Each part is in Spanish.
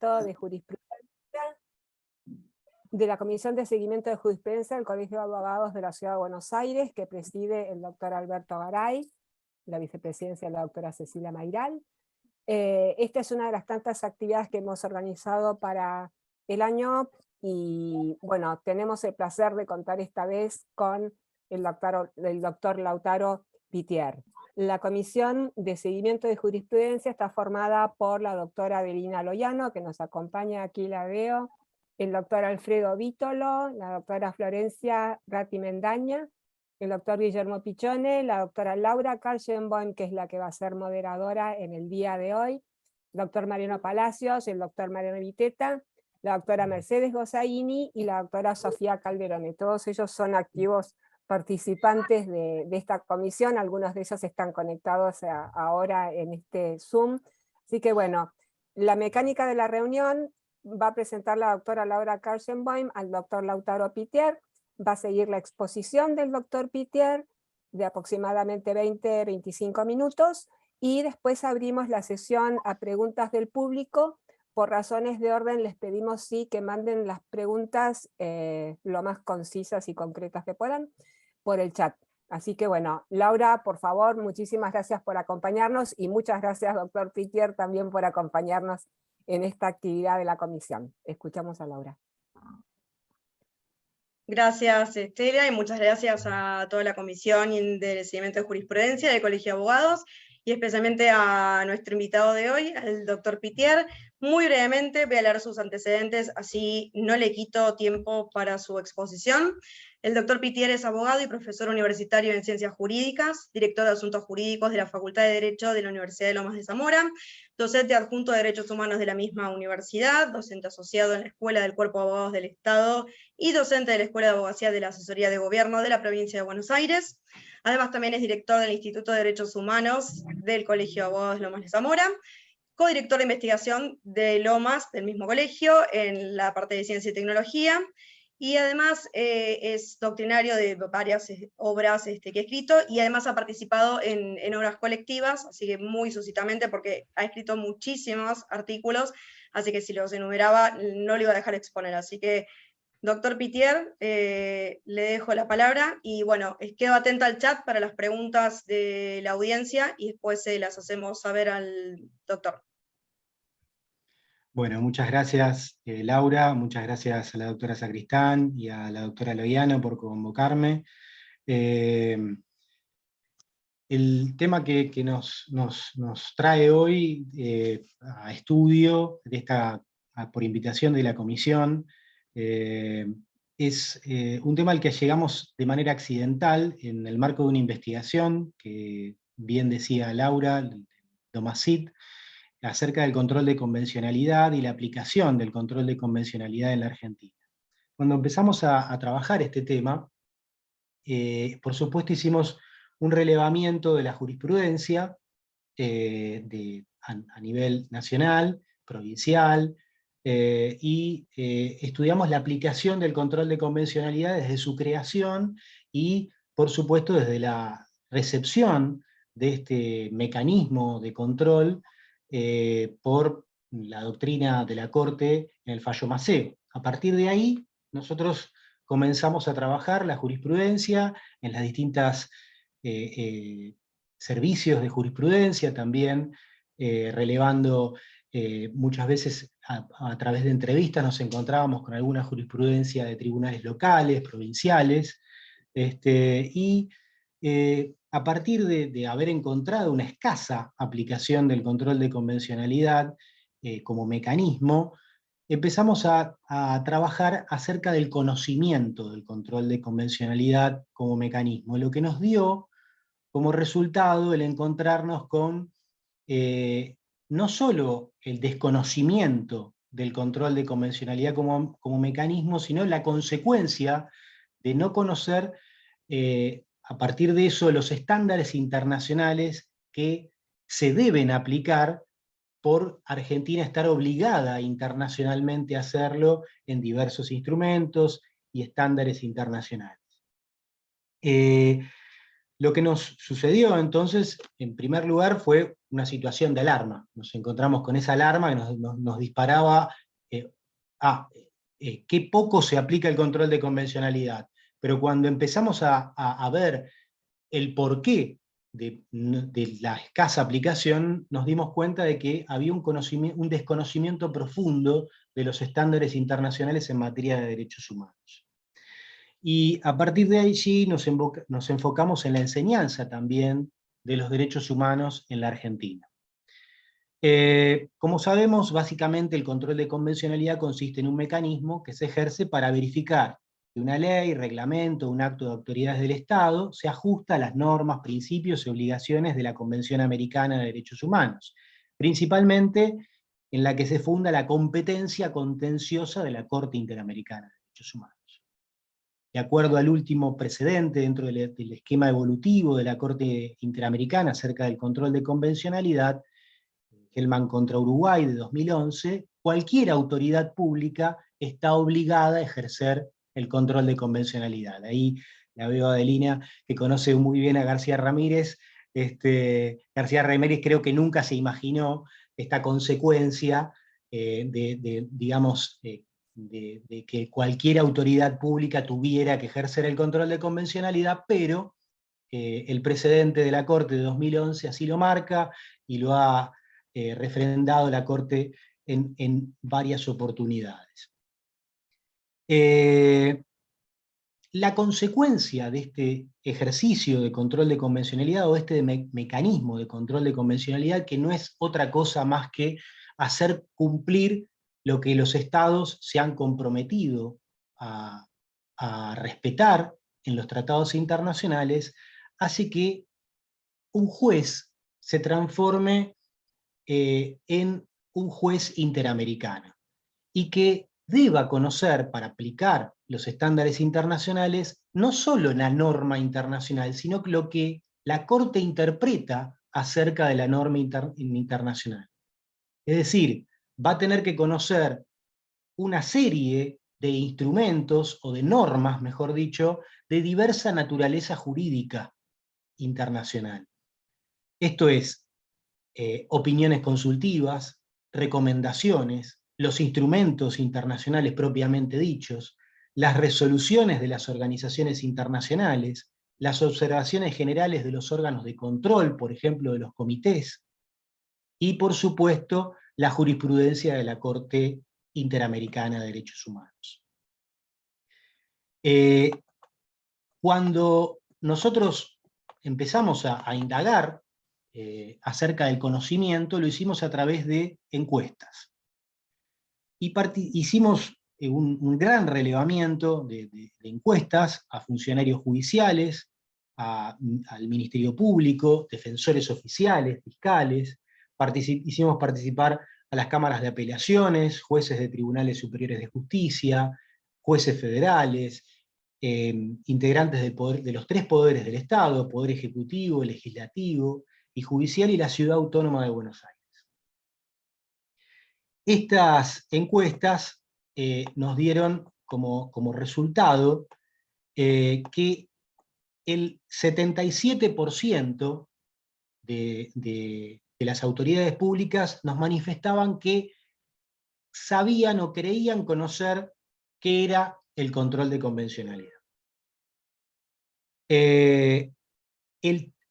seguimiento de jurisprudencia, de la Comisión de Seguimiento de Jurisprudencia del Colegio de Abogados de la Ciudad de Buenos Aires, que preside el doctor Alberto Garay, la vicepresidencia de la doctora Cecilia Mayral. Esta es una de las tantas actividades que hemos organizado para el año, y bueno, tenemos el placer de contar esta vez con el doctor Lautaro Pittier. La Comisión de Seguimiento de Jurisprudencia está formada por la doctora Adelina Loiano, que nos acompaña, aquí la veo, el doctor Alfredo Vítolo, la doctora Florencia Ratti Mendaña, el doctor Guillermo Pichone, la doctora Laura Karlsenboim, que es la que va a ser moderadora en el día de hoy, el doctor Mariano Palacios, el doctor Mariano Viteta, la doctora Mercedes Gossaini y la doctora Sofía Calderone. Todos ellos son activos participantes de esta comisión, algunos de ellos están conectados ahora en este Zoom. Así que bueno, la mecánica de la reunión va a presentar la doctora Laura Karlsenboim al doctor Lautaro Pittier, va a seguir la exposición del doctor Pittier de aproximadamente 20-25 minutos, y después abrimos la sesión a preguntas del público. Por razones de orden les pedimos sí que manden las preguntas lo más concisas y concretas que puedan por el chat. Así que bueno, Laura, por favor, muchísimas gracias por acompañarnos, y muchas gracias, doctor Pittier, también por acompañarnos en esta actividad de la comisión. Escuchamos a Laura. Gracias, Estela, y muchas gracias a toda la Comisión de Seguimiento de Jurisprudencia del Colegio de Abogados, y especialmente a nuestro invitado de hoy, al doctor Pittier. Muy brevemente voy a leer sus antecedentes, así no le quito tiempo para su exposición. El doctor Pittier es abogado y profesor universitario en Ciencias Jurídicas, director de Asuntos Jurídicos de la Facultad de Derecho de la Universidad de Lomas de Zamora, docente adjunto de Derechos Humanos de la misma universidad, docente asociado en la Escuela del Cuerpo de Abogados del Estado y docente de la Escuela de Abogacía de la Asesoría de Gobierno de la Provincia de Buenos Aires. Además también es director del Instituto de Derechos Humanos del Colegio de Abogados de Lomas de Zamora, codirector de investigación de Lomas, del mismo colegio, en la parte de Ciencia y Tecnología, y además es doctrinario de varias obras que ha escrito, y además ha participado en obras colectivas, así que muy suscitamente, porque ha escrito muchísimos artículos, así que si los enumeraba no le iba a dejar exponer. Así que, doctor Pittier, le dejo la palabra, y bueno, quedo atenta al chat para las preguntas de la audiencia, y después las hacemos saber al doctor. Bueno, muchas gracias, Laura, muchas gracias a la doctora Sacristán y a la doctora Loiano por convocarme. El tema que nos trae hoy a estudio, por invitación de la comisión, es un tema al que llegamos de manera accidental en el marco de una investigación que bien decía Laura, Domacit, acerca del control de convencionalidad y la aplicación del control de convencionalidad en la Argentina. Cuando empezamos a trabajar este tema, por supuesto hicimos un relevamiento de la jurisprudencia a nivel nacional, provincial, y estudiamos la aplicación del control de convencionalidad desde su creación y, por supuesto, desde la recepción de este mecanismo de control por la doctrina de la Corte en el fallo Maceo. A partir de ahí, nosotros comenzamos a trabajar la jurisprudencia en las distintas servicios de jurisprudencia, también relevando muchas veces a través de entrevistas nos encontrábamos con alguna jurisprudencia de tribunales locales, provinciales, y a partir de haber encontrado una escasa aplicación del control de convencionalidad como mecanismo, empezamos a trabajar acerca del conocimiento del control de convencionalidad como mecanismo, lo que nos dio como resultado el encontrarnos con no solo el desconocimiento del control de convencionalidad como mecanismo, sino la consecuencia de no conocer a partir de eso los estándares internacionales que se deben aplicar por Argentina estar obligada internacionalmente a hacerlo en diversos instrumentos y estándares internacionales. Lo que nos sucedió entonces, en primer lugar, fue una situación de alarma. Nos encontramos con esa alarma que nos disparaba, qué poco se aplica el control de convencionalidad. Pero cuando empezamos a ver el porqué de la escasa aplicación, nos dimos cuenta de que había un desconocimiento profundo de los estándares internacionales en materia de derechos humanos. Y a partir de allí nos enfocamos en la enseñanza también de los derechos humanos en la Argentina. Como sabemos, básicamente el control de convencionalidad consiste en un mecanismo que se ejerce para verificar que una ley, reglamento, un acto de autoridades del Estado se ajusta a las normas, principios y obligaciones de la Convención Americana de Derechos Humanos, principalmente en la que se funda la competencia contenciosa de la Corte Interamericana de Derechos Humanos. De acuerdo al último precedente dentro del esquema evolutivo de la Corte Interamericana acerca del control de convencionalidad, Hellman contra Uruguay de 2011, cualquier autoridad pública está obligada a ejercer el control de convencionalidad. Ahí la veo a Adelina, que conoce muy bien a García Ramírez. García Ramírez creo que nunca se imaginó esta consecuencia digamos, de que cualquier autoridad pública tuviera que ejercer el control de convencionalidad, pero el precedente de la Corte de 2011 así lo marca, y lo ha refrendado la Corte en varias oportunidades. La consecuencia de este ejercicio de control de convencionalidad, o este mecanismo de control de convencionalidad, que no es otra cosa más que hacer cumplir lo que los estados se han comprometido a respetar en los tratados internacionales, hace que un juez se transforme en un juez interamericano, y que deba conocer, para aplicar los estándares internacionales, no solo la norma internacional, sino lo que la Corte interpreta acerca de la norma internacional. Es decir, va a tener que conocer una serie de instrumentos, o de normas, mejor dicho, de diversa naturaleza jurídica internacional. Esto es, opiniones consultivas, recomendaciones, los instrumentos internacionales propiamente dichos, las resoluciones de las organizaciones internacionales, las observaciones generales de los órganos de control, por ejemplo de los comités, y por supuesto la jurisprudencia de la Corte Interamericana de Derechos Humanos. Cuando nosotros empezamos a indagar acerca del conocimiento, lo hicimos a través de encuestas. Y hicimos un gran relevamiento de encuestas a funcionarios judiciales, al Ministerio Público, defensores oficiales, fiscales. Hicimos participar a las cámaras de apelaciones, jueces de tribunales superiores de justicia, jueces federales, integrantes de los tres poderes del Estado: Poder Ejecutivo, Legislativo y Judicial, y la Ciudad Autónoma de Buenos Aires. Estas encuestas nos dieron como resultado que el 77% de las autoridades públicas nos manifestaban que sabían o creían conocer qué era el control de convencionalidad. El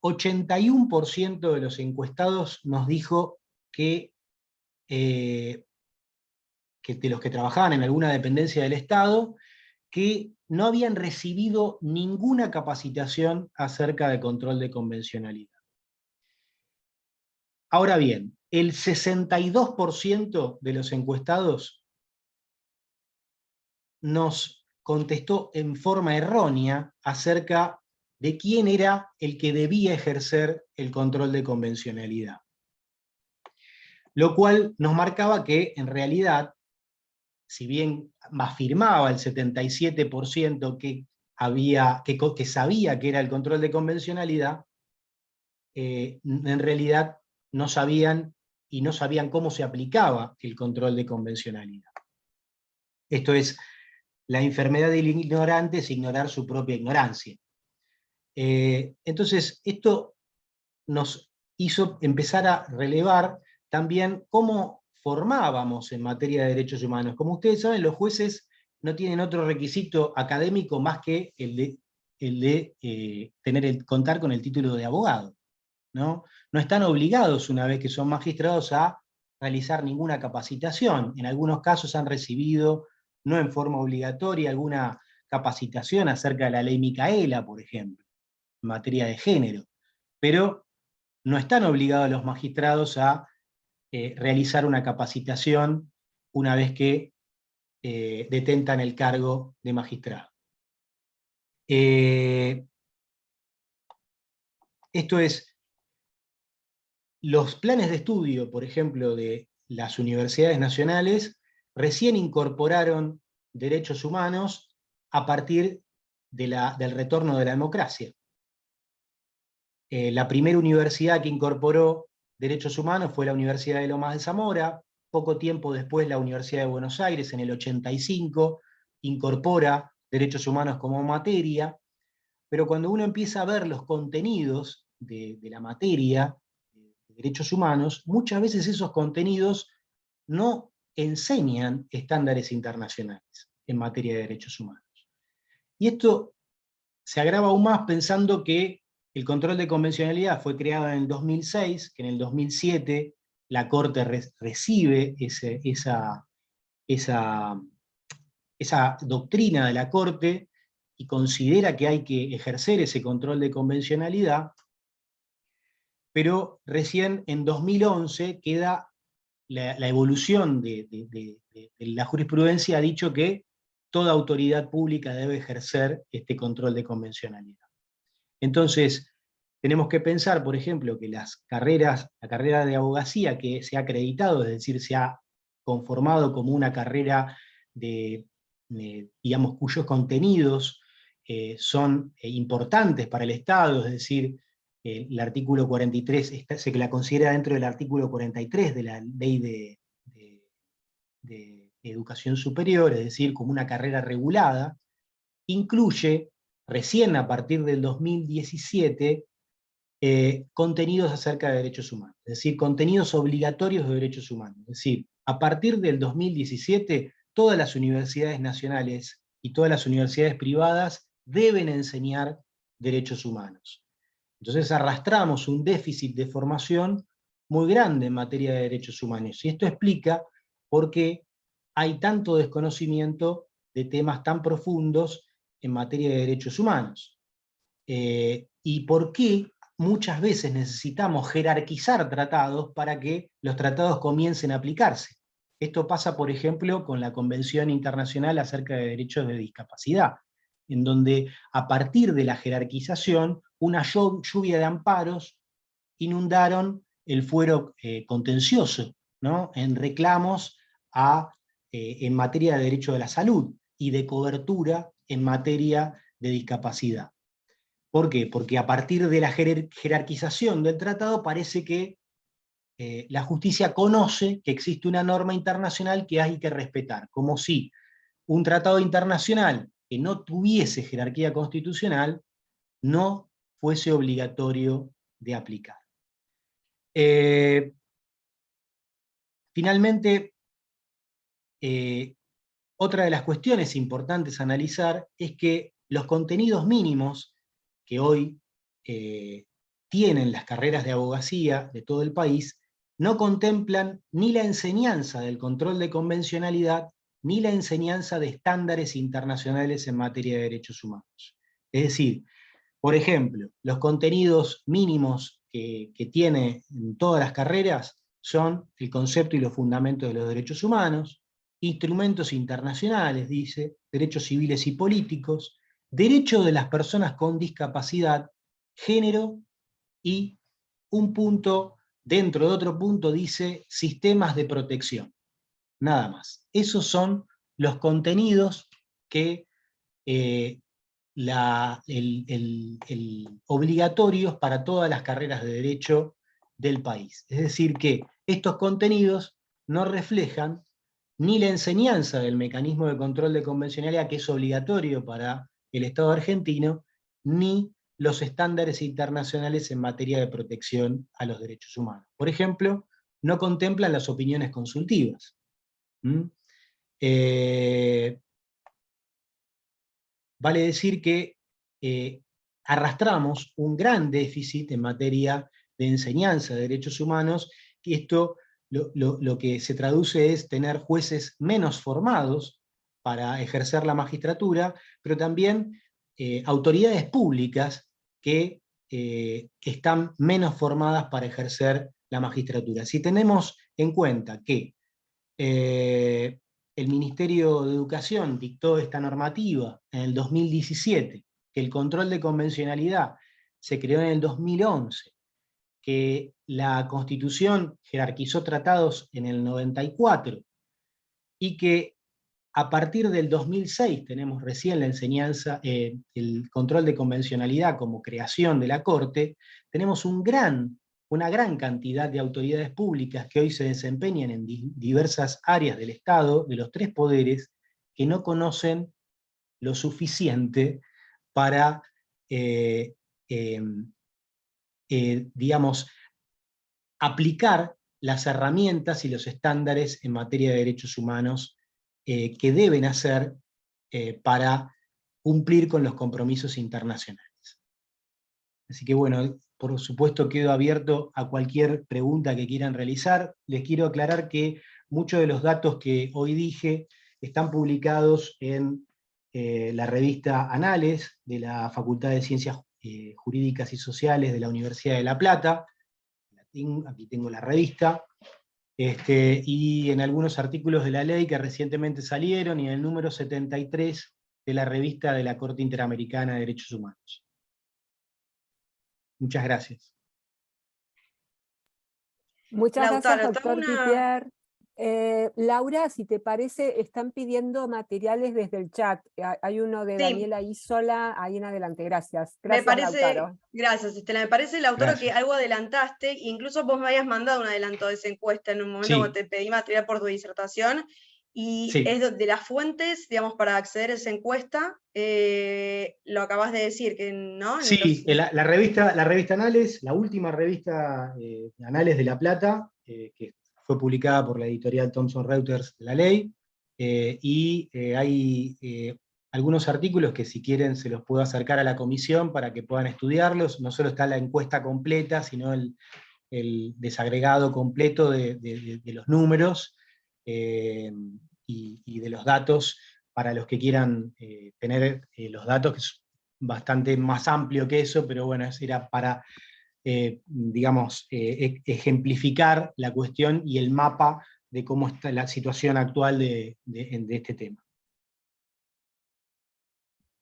81% de los encuestados nos dijo que de los que trabajaban en alguna dependencia del Estado, que no habían recibido ninguna capacitación acerca de control de convencionalidad. Ahora bien, el 62% de los encuestados nos contestó en forma errónea acerca de quién era el que debía ejercer el control de convencionalidad. Lo cual nos marcaba que, en realidad, si bien afirmaba el 77% que sabía que era el control de convencionalidad, en realidad no sabían cómo se aplicaba el control de convencionalidad. Esto es, la enfermedad del ignorante es ignorar su propia ignorancia. Entonces, esto nos hizo empezar a relevar también cómo formábamos en materia de derechos humanos. Como ustedes saben, los jueces no tienen otro requisito académico más que el de contar con el título de abogado, ¿no? No están obligados, una vez que son magistrados, a realizar ninguna capacitación. En algunos casos han recibido, no en forma obligatoria, alguna capacitación acerca de la ley Micaela, por ejemplo, en materia de género, pero no están obligados los magistrados a realizar una capacitación una vez que detentan el cargo de magistrado. Esto es, los planes de estudio, por ejemplo, de las universidades nacionales, recién incorporaron derechos humanos a partir del retorno de la democracia. La primera universidad que incorporó derechos humanos fue la Universidad de Lomas de Zamora. Poco tiempo después la Universidad de Buenos Aires, en el 85, incorpora derechos humanos como materia. Pero cuando uno empieza a ver los contenidos de la materia de derechos humanos, muchas veces esos contenidos no enseñan estándares internacionales en materia de derechos humanos. Y esto se agrava aún más pensando que el control de convencionalidad fue creado en el 2006, que en el 2007 la Corte recibe esa doctrina de la Corte y considera que hay que ejercer ese control de convencionalidad, pero recién en 2011 queda la evolución de la jurisprudencia, ha dicho que toda autoridad pública debe ejercer este control de convencionalidad. Entonces, tenemos que pensar, por ejemplo, que la carrera de abogacía que se ha acreditado, es decir, se ha conformado como una carrera digamos, cuyos contenidos son importantes para el Estado, es decir, el artículo 43, se la considera dentro del artículo 43 de la Ley de Educación Superior, es decir, como una carrera regulada, incluye, recién a partir del 2017, contenidos acerca de derechos humanos, es decir, contenidos obligatorios de derechos humanos. Es decir, a partir del 2017, todas las universidades nacionales y todas las universidades privadas deben enseñar derechos humanos. Entonces arrastramos un déficit de formación muy grande en materia de derechos humanos, y esto explica por qué hay tanto desconocimiento de temas tan profundos en materia de derechos humanos. Y por qué muchas veces necesitamos jerarquizar tratados para que los tratados comiencen a aplicarse. Esto pasa, por ejemplo, con la Convención Internacional acerca de Derechos de Discapacidad, en donde a partir de la jerarquización, una lluvia de amparos inundaron el fuero contencioso, ¿no?, en reclamos en materia de derecho de la salud y de cobertura en materia de discapacidad. ¿Por qué? Porque a partir de la jerarquización del tratado parece que la justicia conoce que existe una norma internacional que hay que respetar, como si un tratado internacional que no tuviese jerarquía constitucional no fuese obligatorio de aplicar. Finalmente, otra de las cuestiones importantes a analizar es que los contenidos mínimos que hoy tienen las carreras de abogacía de todo el país no contemplan ni la enseñanza del control de convencionalidad ni la enseñanza de estándares internacionales en materia de derechos humanos. Es decir, por ejemplo, los contenidos mínimos que tiene en todas las carreras son el concepto y los fundamentos de los derechos humanos, instrumentos internacionales, dice, derechos civiles y políticos, derechos de las personas con discapacidad, género, y un punto, dentro de otro punto, dice sistemas de protección. Nada más. Esos son los contenidos que obligatorios para todas las carreras de derecho del país. Es decir, que estos contenidos no reflejan ni la enseñanza del mecanismo de control de convencionalidad, que es obligatorio para el Estado argentino, ni los estándares internacionales en materia de protección a los derechos humanos. Por ejemplo, no contemplan las opiniones consultivas. Vale decir que arrastramos un gran déficit en materia de enseñanza de derechos humanos, y esto lo que se traduce es tener jueces menos formados para ejercer la magistratura, pero también autoridades públicas que están menos formadas para ejercer la magistratura. Si tenemos en cuenta que el Ministerio de Educación dictó esta normativa en el 2017, que el control de convencionalidad se creó en el 2011, que la Constitución jerarquizó tratados en el 94, y que a partir del 2006 tenemos recién la enseñanza, el control de convencionalidad como creación de la Corte, tenemos una gran cantidad de autoridades públicas que hoy se desempeñan en diversas áreas del Estado, de los tres poderes, que no conocen lo suficiente para, digamos, aplicar las herramientas y los estándares en materia de derechos humanos que deben hacer para cumplir con los compromisos internacionales. Así que bueno, por supuesto quedo abierto a cualquier pregunta que quieran realizar. Les quiero aclarar que muchos de los datos que hoy dije están publicados en la revista Anales de la Facultad de Ciencias Jurídicas y Sociales de la Universidad de La Plata. Aquí tengo la revista. Y en algunos artículos de la ley que recientemente salieron, y en el número 73 de la revista de la Corte Interamericana de Derechos Humanos. Muchas gracias. Muchas gracias, Lautaro, doctor Pitier. Laura, si te parece, están pidiendo materiales desde el chat. Hay uno de Sí. Daniela Isola, ahí en adelante. Gracias. Me Gracias, parece, Lautaro. gracias, Estela. Me parece, Lautaro, que Gracias. algo adelantaste, incluso vos me habías mandado un adelanto de esa encuesta en un momento Sí. cuando te pedí material por tu disertación, y Sí. es de las fuentes, digamos, para acceder a esa encuesta, lo acabas de decir, que no. Sí, la revista Anales, la última revista Anales de La Plata, que fue publicada por la editorial Thomson Reuters de la ley, y hay algunos artículos que si quieren se los puedo acercar a la comisión para que puedan estudiarlos. No solo está la encuesta completa, sino el desagregado completo de los números y de los datos para los que quieran tener los datos, que es bastante más amplio que eso, pero bueno, eso era para, digamos, ejemplificar la cuestión y el mapa de cómo está la situación actual de este tema.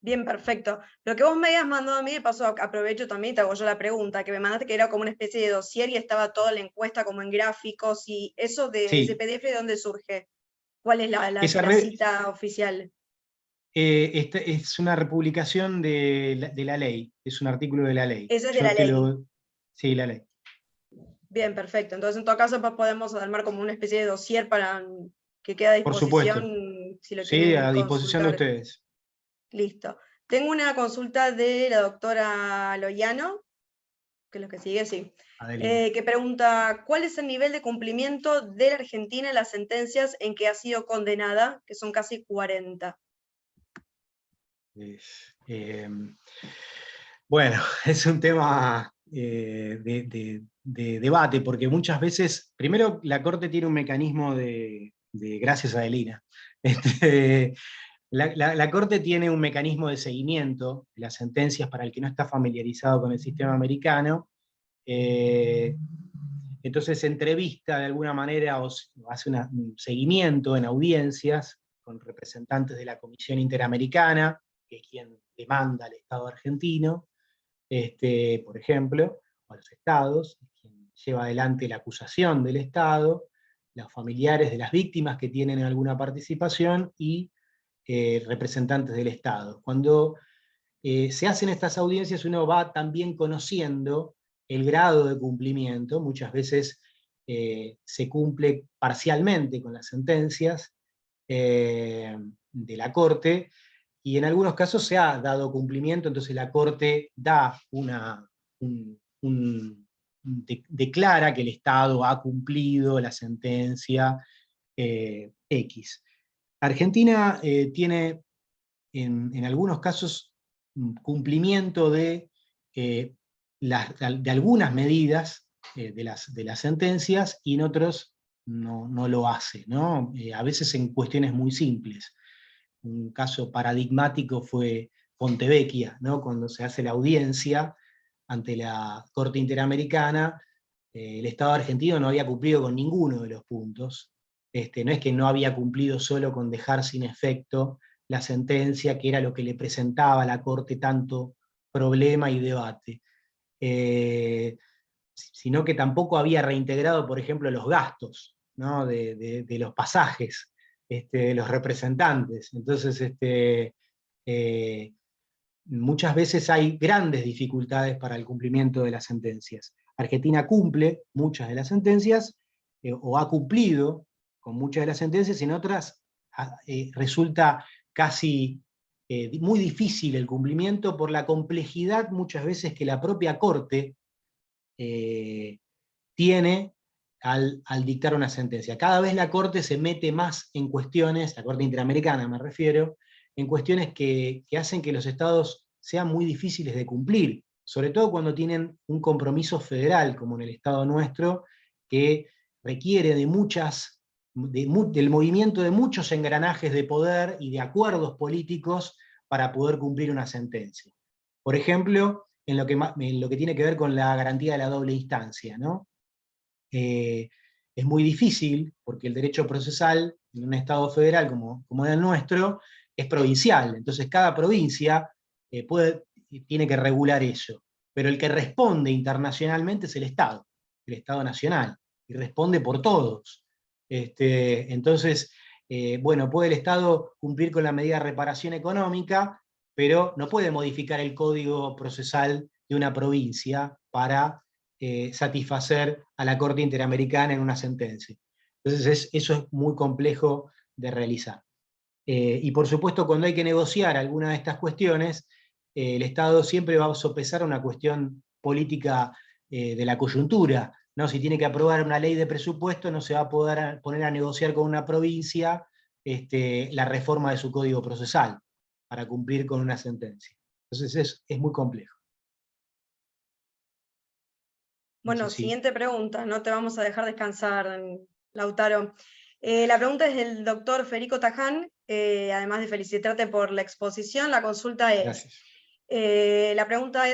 Bien, perfecto. Lo que vos me habías mandado a mí, de paso aprovecho también y te hago yo la pregunta, que me mandaste que era como una especie de dossier y estaba toda la encuesta como en gráficos, y eso de Sí. ese PDF, ¿de dónde surge? ¿Cuál es la Esa cita oficial? Esta es una republicación de la ley, es un artículo de la ley. Ese es de la ley. Sí, la ley. Bien, perfecto. Entonces, en todo caso, podemos armar como una especie de dossier para que quede a disposición, Por supuesto. si lo Sí, quieren a disposición de consultar. ustedes. Listo. Tengo una consulta de la doctora Loiano, que es lo que sigue, sí. Que pregunta, ¿cuál es el nivel de cumplimiento de la Argentina en las sentencias en que ha sido condenada, que son casi 40? Bueno, es un tema de debate, porque muchas veces, primero la Corte tiene un mecanismo gracias a Adelina, la Corte tiene un mecanismo de seguimiento de las sentencias para el que no está familiarizado con el sistema americano. Entonces entrevista de alguna manera o hace un seguimiento en audiencias con representantes de la Comisión Interamericana, que es quien demanda al Estado argentino, por ejemplo, o a los estados, quien lleva adelante la acusación del Estado, los familiares de las víctimas que tienen alguna participación y representantes del Estado. Cuando se hacen estas audiencias uno va también conociendo el grado de cumplimiento. Muchas veces se cumple parcialmente con las sentencias de la Corte, y en algunos casos se ha dado cumplimiento, entonces la Corte da declara que el Estado ha cumplido la sentencia X. Argentina tiene en algunos casos cumplimiento de algunas medidas de las sentencias, y en otros no lo hace, ¿no? A veces en cuestiones muy simples. Un caso paradigmático fue Fontevecchia, ¿no? Cuando se hace la audiencia ante la Corte Interamericana, el Estado argentino no había cumplido con ninguno de los puntos. No es que no había cumplido solo con dejar sin efecto la sentencia, que era lo que le presentaba a la Corte tanto problema y debate, sino que tampoco había reintegrado, por ejemplo, los gastos, ¿no? de los pasajes de los representantes. Entonces, muchas veces hay grandes dificultades para el cumplimiento de las sentencias. Argentina cumple muchas de las sentencias, o ha cumplido con muchas de las sentencias, y en otras resulta casi muy difícil el cumplimiento por la complejidad muchas veces que la propia Corte tiene al dictar una sentencia. Cada vez la Corte se mete más en cuestiones, la Corte Interamericana me refiero, en cuestiones que hacen que los estados sean muy difíciles de cumplir, sobre todo cuando tienen un compromiso federal, como en el estado nuestro, que requiere de del movimiento de muchos engranajes de poder y de acuerdos políticos para poder cumplir una sentencia. Por ejemplo, en lo que tiene que ver con la garantía de la doble instancia, ¿no? Es muy difícil, porque el derecho procesal en un estado federal como el nuestro es provincial, entonces cada provincia tiene que regular eso, pero el que responde internacionalmente es el Estado nacional, y responde por todos. Entonces, bueno, puede el Estado cumplir con la medida de reparación económica, pero no puede modificar el código procesal de una provincia para satisfacer a la Corte Interamericana en una sentencia. Entonces eso es muy complejo de realizar. Y por supuesto, cuando hay que negociar alguna de estas cuestiones, el Estado siempre va a sopesar una cuestión política de la coyuntura, ¿no? Si tiene que aprobar una ley de presupuesto, no se va a poder poner a negociar con una provincia la reforma de su código procesal para cumplir con una sentencia. Entonces es muy complejo. Bueno, No sé si... siguiente pregunta, no te vamos a dejar descansar, Lautaro. La pregunta es del doctor Federico Taján, además de felicitarte por la exposición, la consulta es, Gracias. La pregunta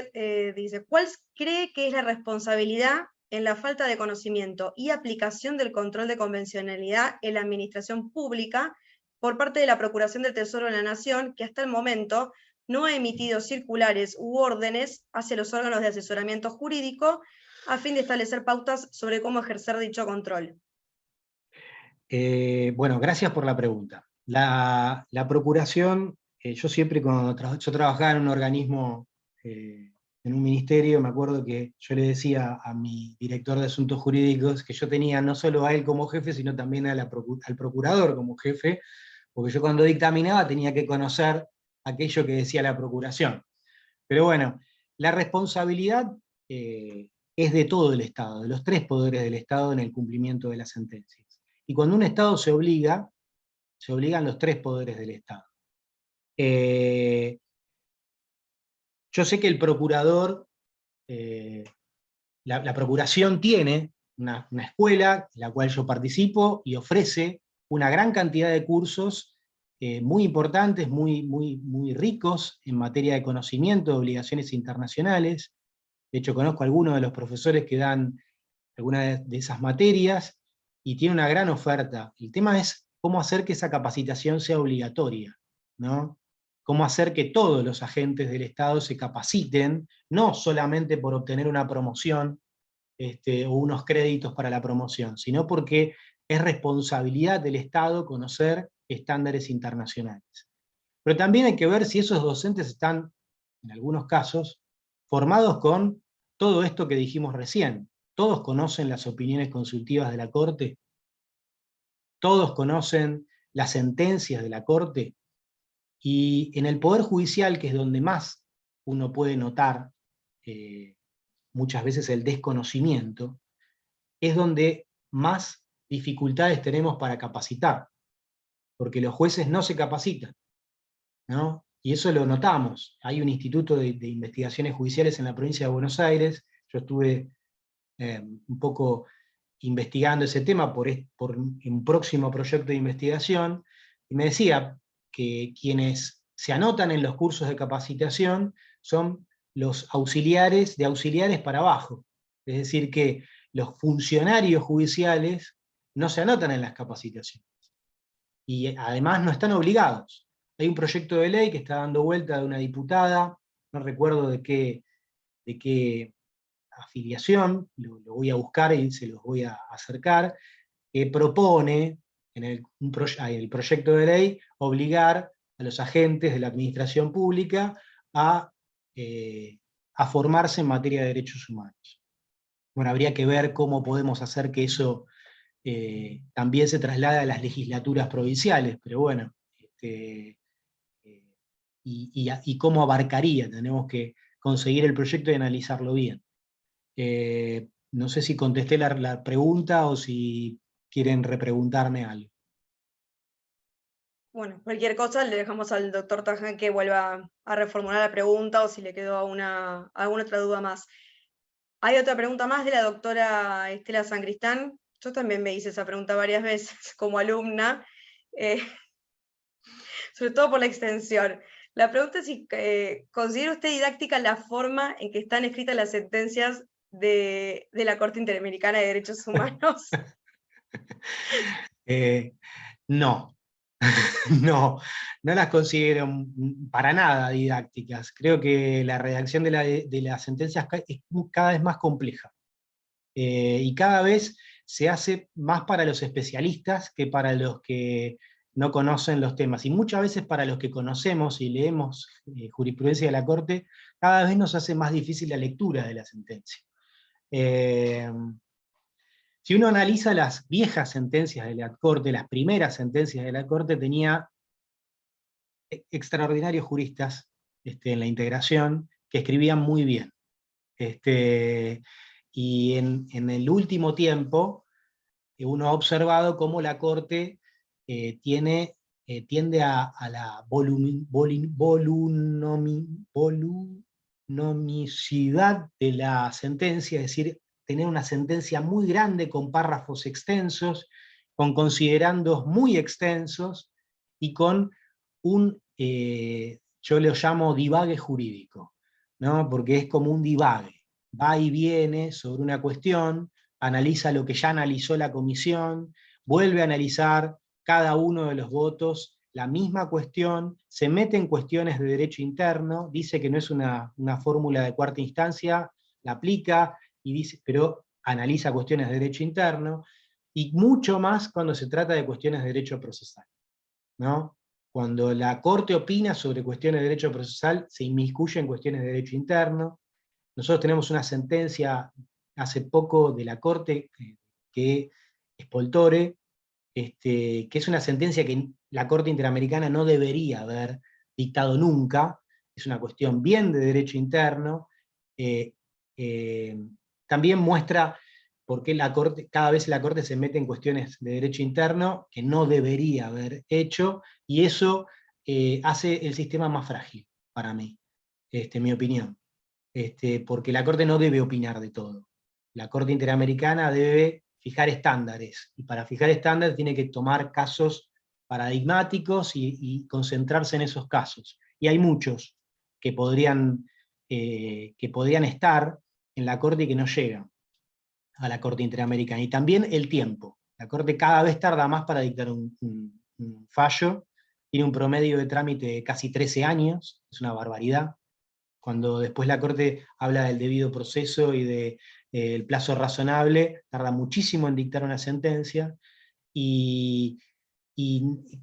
dice, ¿cuál cree que es la responsabilidad en la falta de conocimiento y aplicación del control de convencionalidad en la administración pública por parte de la Procuración del Tesoro de la Nación, que hasta el momento no ha emitido circulares u órdenes hacia los órganos de asesoramiento jurídico a fin de establecer pautas sobre cómo ejercer dicho control? Bueno, gracias por la pregunta. La Procuración, yo siempre cuando yo trabajaba en un organismo, en un ministerio, me acuerdo que yo le decía a mi director de asuntos jurídicos que yo tenía no solo a él como jefe, sino también al procurador como jefe, porque yo cuando dictaminaba tenía que conocer aquello que decía la Procuración. Pero bueno, la responsabilidad es de todo el Estado, de los tres poderes del Estado en el cumplimiento de las sentencias. Y cuando un Estado se obligan los tres poderes del Estado. Yo sé que el procurador, la Procuración tiene una escuela en la cual yo participo y ofrece una gran cantidad de cursos muy importantes, muy ricos en materia de conocimiento de obligaciones internacionales. De hecho, conozco a algunos de los profesores que dan algunas de esas materias, y tiene una gran oferta. El tema es cómo hacer que esa capacitación sea obligatoria, ¿no? Cómo hacer que todos los agentes del Estado se capaciten, no solamente por obtener una promoción o unos créditos para la promoción, sino porque es responsabilidad del Estado conocer estándares internacionales. Pero también hay que ver si esos docentes están, en algunos casos, formados con todo esto que dijimos recién. ¿Todos conocen las opiniones consultivas de la Corte? ¿Todos conocen las sentencias de la Corte? Y en el Poder Judicial, que es donde más uno puede notar muchas veces el desconocimiento, es donde más dificultades tenemos para capacitar, porque los jueces no se capacitan, ¿no? Y eso lo notamos. Hay un instituto de investigaciones judiciales en la provincia de Buenos Aires. Yo estuve un poco investigando ese tema por un próximo proyecto de investigación, y me decía que quienes se anotan en los cursos de capacitación son los auxiliares, de auxiliares para abajo. Es decir, que los funcionarios judiciales no se anotan en las capacitaciones. Y además no están obligados. Hay un proyecto de ley que está dando vuelta de una diputada, no recuerdo de qué afiliación, lo voy a buscar y se los voy a acercar, que propone en el proyecto de ley obligar a los agentes de la administración pública a formarse en materia de derechos humanos. Bueno, habría que ver cómo podemos hacer que eso también se traslade a las legislaturas provinciales, pero bueno, y cómo abarcaría, tenemos que conseguir el proyecto y analizarlo bien. No sé si contesté la pregunta o si quieren repreguntarme algo. Bueno, cualquier cosa le dejamos al doctor Taján que vuelva a reformular la pregunta o si le quedó alguna otra duda más. Hay otra pregunta más de la doctora Estela Sancristán. Yo también me hice esa pregunta varias veces como alumna, sobre todo por la extensión. La pregunta es si ¿considera usted didáctica la forma en que están escritas las sentencias de la Corte Interamericana de Derechos Humanos? No, no las considero para nada didácticas. Creo que la redacción de las sentencias es cada vez más compleja. Y cada vez se hace más para los especialistas que para los que no conocen los temas. Y muchas veces para los que conocemos y leemos jurisprudencia de la Corte, cada vez nos hace más difícil la lectura de la sentencia. Si uno analiza las viejas sentencias de la Corte, las primeras sentencias de la Corte, tenía extraordinarios juristas en la integración que escribían muy bien. Y en el último tiempo, uno ha observado cómo la Corte tiende a la volunomicidad de la sentencia, es decir, tener una sentencia muy grande con párrafos extensos, con considerandos muy extensos, y con yo lo llamo divague jurídico, ¿no? Porque es como un divague, va y viene sobre una cuestión, analiza lo que ya analizó la comisión, vuelve a analizar cada uno de los votos, la misma cuestión, se mete en cuestiones de derecho interno, dice que no es una fórmula de cuarta instancia, la aplica, y dice, pero analiza cuestiones de derecho interno, y mucho más cuando se trata de cuestiones de derecho procesal, ¿no? Cuando la Corte opina sobre cuestiones de derecho procesal, se inmiscuye en cuestiones de derecho interno. Nosotros tenemos una sentencia hace poco de la Corte, que es Poltore, que es una sentencia que la Corte Interamericana no debería haber dictado nunca, es una cuestión bien de derecho interno, también muestra por qué cada vez la Corte se mete en cuestiones de derecho interno que no debería haber hecho, y eso hace el sistema más frágil, para mí, mi opinión. Porque la Corte no debe opinar de todo. La Corte Interamericana debe fijar estándares, y para fijar estándares tiene que tomar casos paradigmáticos y concentrarse en esos casos. Y hay muchos que podrían estar en la Corte y que no llegan a la Corte Interamericana. Y también el tiempo. La Corte cada vez tarda más para dictar un fallo, tiene un promedio de trámite de casi 13 años, es una barbaridad. Cuando después la Corte habla del debido proceso y del plazo razonable, tarda muchísimo en dictar una sentencia, y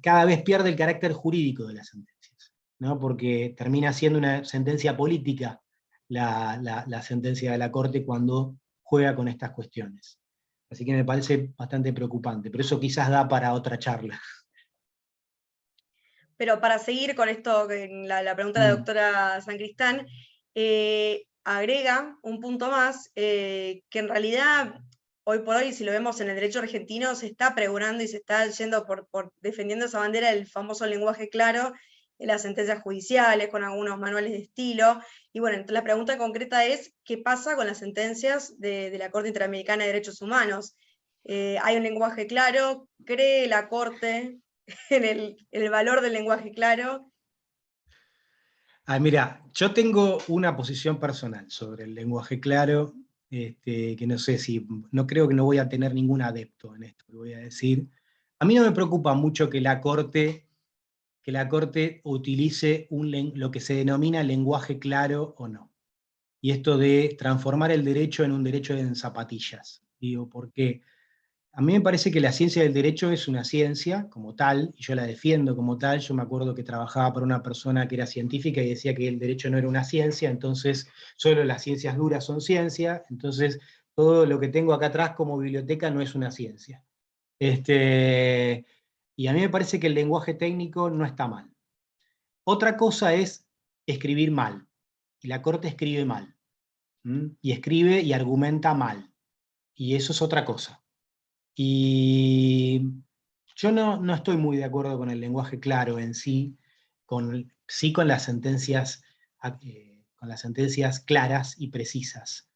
cada vez pierde el carácter jurídico de las sentencias, ¿no? Porque termina siendo una sentencia política la sentencia de la Corte cuando juega con estas cuestiones. Así que me parece bastante preocupante, pero eso quizás da para otra charla. pero para seguir con esto, la pregunta de la doctora Sancristán, agrega un punto más, que en realidad, hoy por hoy, si lo vemos en el derecho argentino, se está pregonando y se está yendo por defendiendo esa bandera del famoso lenguaje claro en las sentencias judiciales, con algunos manuales de estilo. Y bueno, entonces la pregunta concreta es, ¿qué pasa con las sentencias de la Corte Interamericana de Derechos Humanos? Hay un lenguaje claro, ¿cree la Corte en el valor del lenguaje claro? Mira, yo tengo una posición personal sobre el lenguaje claro, que no sé si, no creo que no voy a tener ningún adepto en esto que voy a decir. A mí no me preocupa mucho que la Corte utilice lo que se denomina lenguaje claro o no. Y esto de transformar el derecho en un derecho en zapatillas. Digo, porque a mí me parece que la ciencia del derecho es una ciencia como tal, y yo la defiendo como tal. Yo me acuerdo que trabajaba para una persona que era científica y decía que el derecho no era una ciencia, entonces solo las ciencias duras son ciencia, entonces todo lo que tengo acá atrás como biblioteca no es una ciencia. Y a mí me parece que el lenguaje técnico no está mal. Otra cosa es escribir mal, y la Corte escribe mal, y escribe y argumenta mal, y eso es otra cosa. Y yo no estoy muy de acuerdo con el lenguaje claro en sí, sí con las sentencias claras y precisas.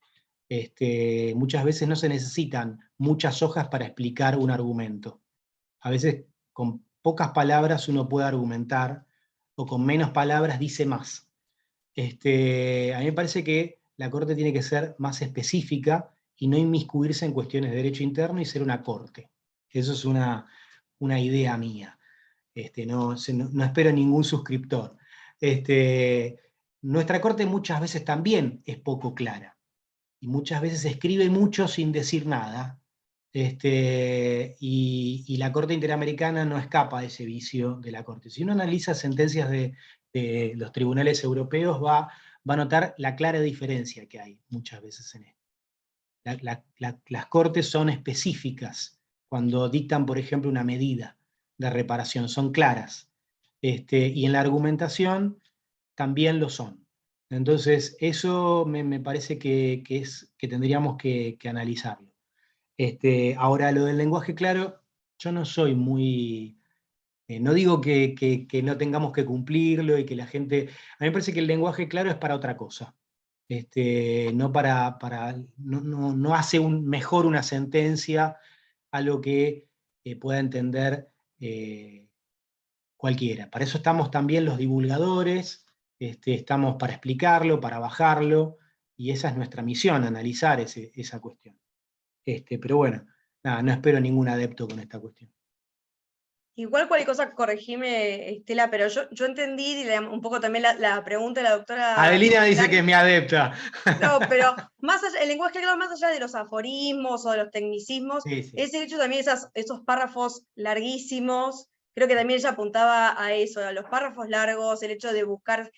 Muchas veces no se necesitan muchas hojas para explicar un argumento. A veces con pocas palabras uno puede argumentar, o con menos palabras dice más. A mí me parece que la Corte tiene que ser más específica y no inmiscuirse en cuestiones de derecho interno y ser una Corte. Eso es una idea mía. No espero ningún suscriptor. Nuestra Corte muchas veces también es poco clara, y muchas veces escribe mucho sin decir nada, y la Corte Interamericana no escapa de ese vicio de la Corte. Si uno analiza sentencias de los tribunales europeos, va a notar la clara diferencia que hay muchas veces en esto. Las Cortes son específicas cuando dictan, por ejemplo, una medida de reparación, son claras. Y en la argumentación también lo son. Entonces, eso me parece que tendríamos que analizarlo. Ahora, lo del lenguaje claro, yo no soy muy... no digo que no tengamos que cumplirlo y que la gente... A mí me parece que el lenguaje claro es para otra cosa. No hace mejor una sentencia a lo que pueda entender cualquiera. Para eso estamos también los divulgadores, estamos para explicarlo, para bajarlo, y esa es nuestra misión, analizar esa cuestión. Pero bueno, nada, no espero ningún adepto con esta cuestión. Igual cualquier cosa, corregime, Estela, pero yo entendí un poco también la pregunta de la doctora. Adelina dice que es mi adepta. No, pero más allá, el lenguaje claro, más allá de los aforismos o de los tecnicismos, Sí. ese hecho también, esos párrafos larguísimos, creo que también ella apuntaba a eso, a los párrafos largos, el hecho de buscar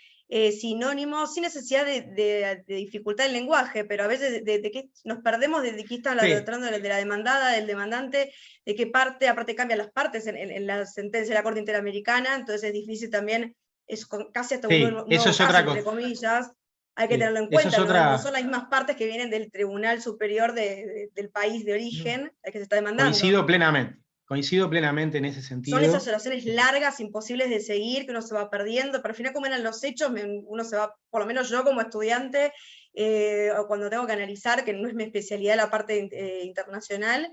sinónimos sin necesidad de dificultar el lenguaje, pero a veces de que nos perdemos de qué está tratando de la demandada, del demandante, de qué parte, aparte cambian las partes en la sentencia de la Corte Interamericana, entonces es difícil también, es casi hasta un nuevo eso es caso, otra entre cosa. comillas. Hay que tenerlo en cuenta, es otra... no son las mismas partes que vienen del Tribunal Superior del país de origen al que se está demandando. Coincido plenamente en ese sentido. Son esas oraciones largas, imposibles de seguir, que uno se va perdiendo, pero al final como eran los hechos, uno se va, por lo menos yo como estudiante, o cuando tengo que analizar, que no es mi especialidad la parte internacional,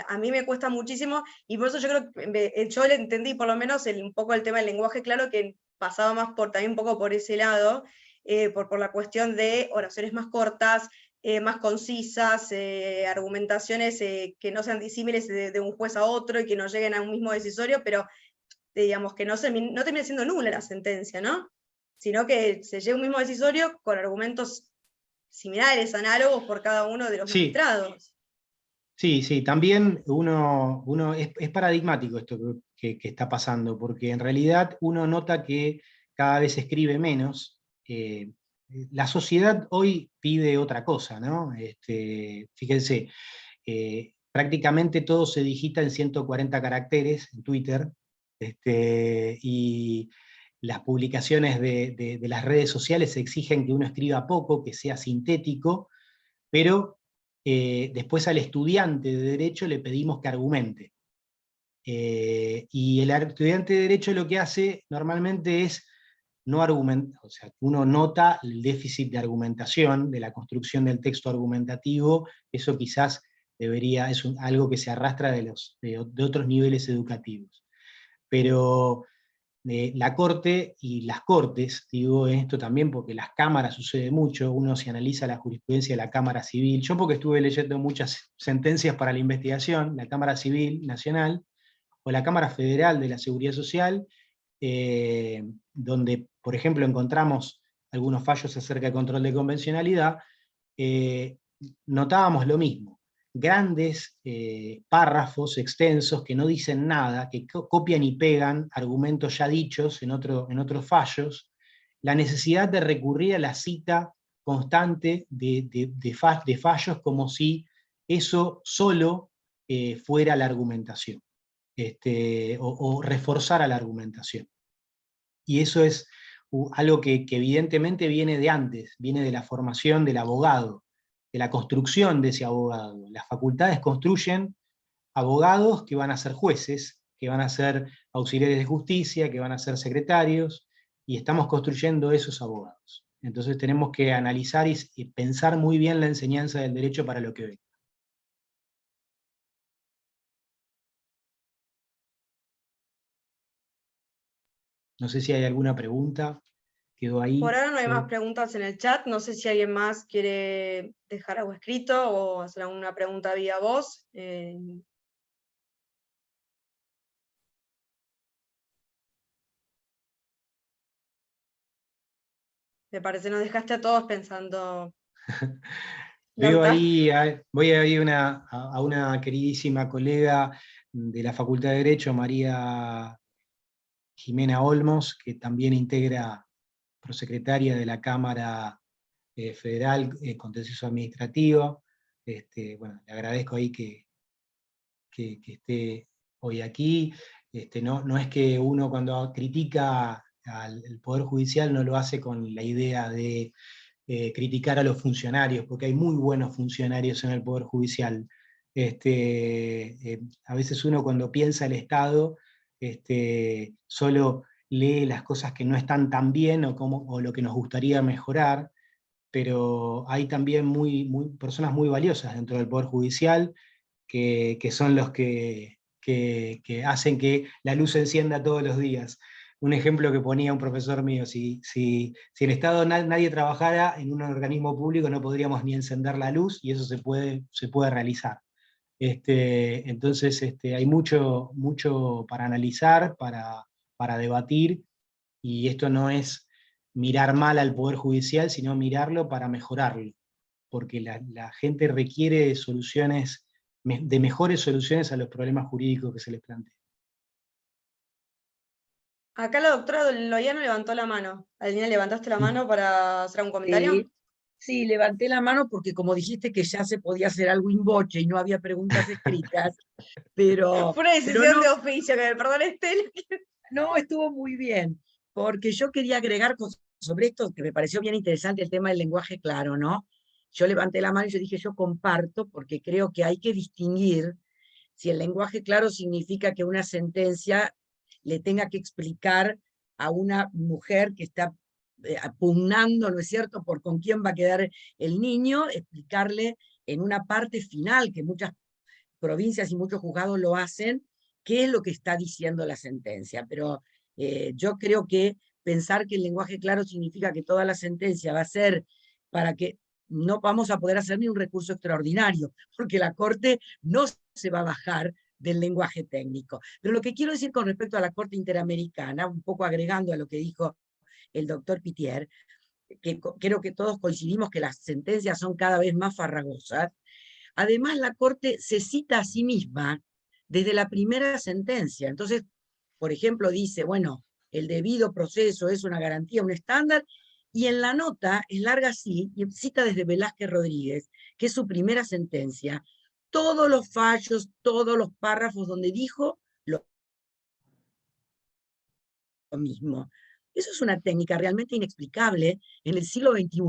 a mí me cuesta muchísimo, y por eso yo creo que yo le entendí por lo menos un poco el tema del lenguaje claro, que pasaba más también un poco por ese lado, por la cuestión de oraciones más cortas, más concisas, argumentaciones que no sean disímiles de un juez a otro y que no lleguen a un mismo decisorio, pero digamos que no termine siendo nula la sentencia, ¿no? Sino que se llegue a un mismo decisorio con argumentos similares, análogos por cada uno de los magistrados. Sí, también es paradigmático esto que está pasando, porque en realidad uno nota que cada vez se escribe menos. La sociedad hoy pide otra cosa, ¿no? Fíjense, prácticamente todo se digita en 140 caracteres en Twitter, Y las publicaciones de las redes sociales exigen que uno escriba poco, que sea sintético, pero después al estudiante de Derecho le pedimos que argumente. Y el estudiante de Derecho lo que hace normalmente es no argumentar, o sea, uno nota el déficit de argumentación, de la construcción del texto argumentativo, eso quizás es algo que se arrastra de otros niveles educativos. Pero la Corte y las Cortes, digo esto también porque las cámaras sucede mucho, uno se analiza la jurisprudencia de la Cámara Civil, yo porque estuve leyendo muchas sentencias para la investigación, la Cámara Civil Nacional, o la Cámara Federal de la Seguridad Social, donde, por ejemplo, encontramos algunos fallos acerca de control de convencionalidad, notábamos lo mismo. Grandes párrafos extensos que no dicen nada, que copian y pegan argumentos ya dichos en otros fallos, la necesidad de recurrir a la cita constante de fallos como si eso solo fuera la argumentación, o reforzara la argumentación. Y eso es algo que evidentemente viene de antes, viene de la formación del abogado, de la construcción de ese abogado. Las facultades construyen abogados que van a ser jueces, que van a ser auxiliares de justicia, que van a ser secretarios, y estamos construyendo esos abogados. Entonces tenemos que analizar y pensar muy bien la enseñanza del derecho para lo que venga. No sé si hay alguna pregunta. Quedó ahí. Por ahora no hay más preguntas en el chat. No sé si alguien más quiere dejar algo escrito o hacer alguna pregunta vía voz. Me parece, nos dejaste a todos pensando. Veo ahí, voy a ir a una queridísima colega de la Facultad de Derecho, María Jimena Olmos, que también integra, prosecretaria de la Cámara Federal Contencioso Administrativo. Bueno, le agradezco ahí que esté hoy aquí. No es que uno cuando critica al Poder Judicial no lo hace con la idea de criticar a los funcionarios, porque hay muy buenos funcionarios en el Poder Judicial. A veces uno cuando piensa el Estado, solo lee las cosas que no están tan bien o lo que nos gustaría mejorar, pero hay también personas muy valiosas dentro del Poder Judicial, que son los que hacen que la luz se encienda todos los días. Un ejemplo que ponía un profesor mío, si el Estado nadie trabajara en un organismo público no podríamos ni encender la luz, y eso se puede realizar. Entonces hay mucho para analizar, para debatir, y esto no es mirar mal al Poder Judicial, sino mirarlo para mejorarlo, porque la gente requiere de mejores soluciones a los problemas jurídicos que se les plantean. Acá la doctora Loiano levantó la mano. Adelina, ¿levantaste la mano para hacer un comentario? Sí, levanté la mano porque como dijiste que ya se podía hacer algo in voce y no había preguntas escritas, pero... Fue una decisión no, de oficio, que me perdone Estela. No, estuvo muy bien, porque yo quería agregar sobre esto, que me pareció bien interesante el tema del lenguaje claro, ¿no? Yo levanté la mano y yo dije, yo comparto, porque creo que hay que distinguir si el lenguaje claro significa que una sentencia le tenga que explicar a una mujer que está pugnando, ¿no es cierto?, por con quién va a quedar el niño, explicarle en una parte final, que muchas provincias y muchos juzgados lo hacen, qué es lo que está diciendo la sentencia. Pero yo creo que pensar que el lenguaje claro significa que toda la sentencia va a ser para que no vamos a poder hacer ni un recurso extraordinario, porque la Corte no se va a bajar del lenguaje técnico. Pero lo que quiero decir con respecto a la Corte Interamericana, un poco agregando a lo que dijo el doctor Pitier, que creo que todos coincidimos que las sentencias son cada vez más farragosas. Además, la Corte se cita a sí misma desde la primera sentencia. Entonces, por ejemplo, dice, bueno, el debido proceso es una garantía, un estándar, y en la nota es larga así, y cita desde Velázquez Rodríguez, que es su primera sentencia, todos los fallos, todos los párrafos donde dijo mismo. Eso es una técnica realmente inexplicable en el siglo XXI,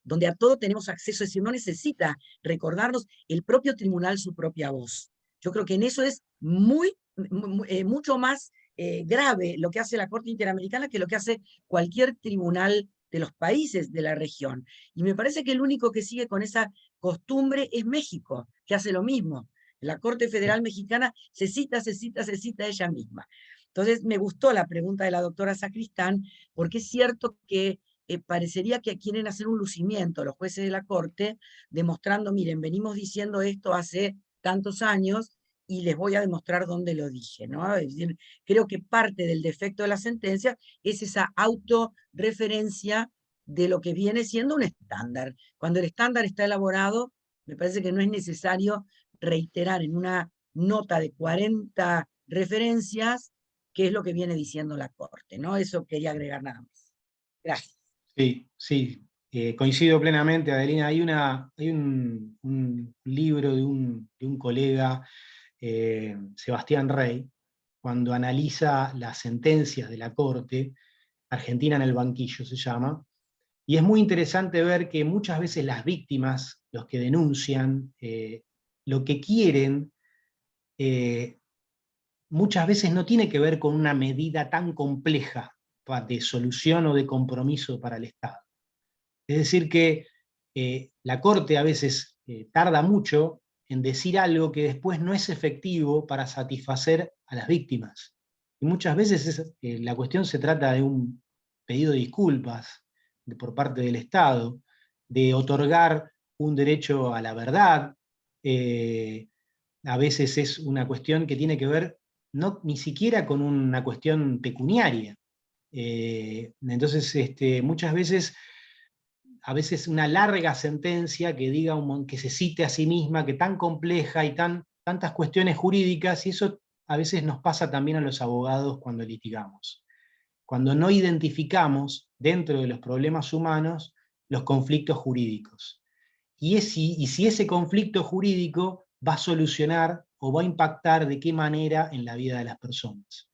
donde a todo tenemos acceso, es decir, no necesita recordarnos el propio tribunal su propia voz. Yo creo que en eso es mucho más grave lo que hace la Corte Interamericana que lo que hace cualquier tribunal de los países de la región. Y me parece que el único que sigue con esa costumbre es México, que hace lo mismo. La Corte Federal Mexicana se cita ella misma. Entonces me gustó la pregunta de la doctora Sacristán, porque es cierto que parecería que quieren hacer un lucimiento los jueces de la Corte, demostrando, miren, venimos diciendo esto hace tantos años, y les voy a demostrar dónde lo dije, ¿no? Es decir, creo que parte del defecto de la sentencia es esa autorreferencia de lo que viene siendo un estándar. Cuando el estándar está elaborado, me parece que no es necesario reiterar en una nota de 40 referencias qué es lo que viene diciendo la Corte, ¿no? Eso quería agregar nada más. Gracias. Sí, sí, coincido plenamente, Adelina. Hay un libro de un colega, Sebastián Rey, cuando analiza las sentencias de la Corte, Argentina en el banquillo se llama, y es muy interesante ver que muchas veces las víctimas, los que denuncian, lo que quieren, muchas veces no tiene que ver con una medida tan compleja de solución o de compromiso para el Estado. Es decir que la Corte a veces tarda mucho en decir algo que después no es efectivo para satisfacer a las víctimas. Y muchas veces la cuestión se trata de un pedido de disculpas por parte del Estado, de otorgar un derecho a la verdad. A veces es una cuestión que tiene que ver ni siquiera con una cuestión pecuniaria. Entonces, muchas veces, a veces una larga sentencia que diga que se cite a sí misma, que tan compleja y tantas cuestiones jurídicas, y eso a veces nos pasa también a los abogados cuando litigamos. Cuando no identificamos dentro de los problemas humanos los conflictos jurídicos. Y si ese conflicto jurídico va a solucionar o va a impactar de qué manera en la vida de las personas,